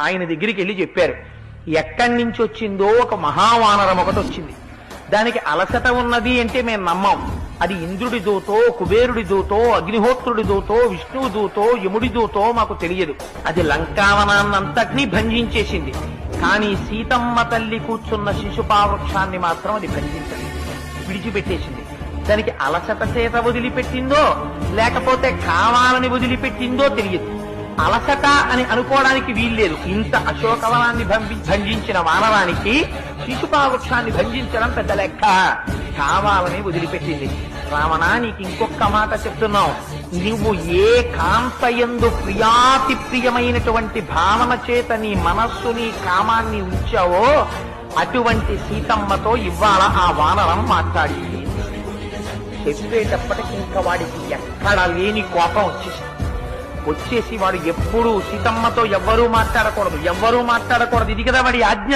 ఆయన దగ్గరికి వెళ్ళి చెప్పారు. ఎక్కడి నుంచి వచ్చిందో ఒక మహావానరం ఒకటి వచ్చింది. దానికి అలసట ఉన్నది అంటే మేము నమ్మం. అది ఇంద్రుడి దూతో, కుబేరుడి దూతో, అగ్నిహోత్రుడి దూతో, విష్ణువు దూతో, యముడి దూతో మాకు తెలియదు. అది లంకావనాన్నంతటినీ భంజించేసింది. కానీ సీతమ్మ తల్లి కూర్చున్న శిశుపావృక్షాన్ని మాత్రం అది భంజించదు, విడిచిపెట్టేసింది. దానికి అలసట చేత వదిలిపెట్టిందో లేకపోతే కావాలని వదిలిపెట్టిందో తెలియదు. అలసట అని అనుకోవడానికి వీల్లేదు. ఇంత అశోకవనాన్ని భంజించిన వానరానికి శిశుపావృక్షాన్ని భంజించడం పెద్ద లెక్క. కావాలని వదిలిపెట్టింది. రావణా, నీకు ఇంకొక మాట చెప్తున్నావు. నువ్వు ఏ కాంతయందు ప్రియాతి ప్రియమైనటువంటి భావన చేత నీ మనస్సుని కామాన్ని ఉంచావో అటువంటి సీతమ్మతో ఇవాళ ఆ వానరం మాట్లాడింది. చెప్పేటప్పటికి ఇంకా వాడికి ఎక్కడ లేని కోపం వచ్చేసి వాడు ఎప్పుడూ సీతమ్మతో ఎవ్వరూ మాట్లాడకూడదు, ఇది కదా వాడి ఆజ్ఞ.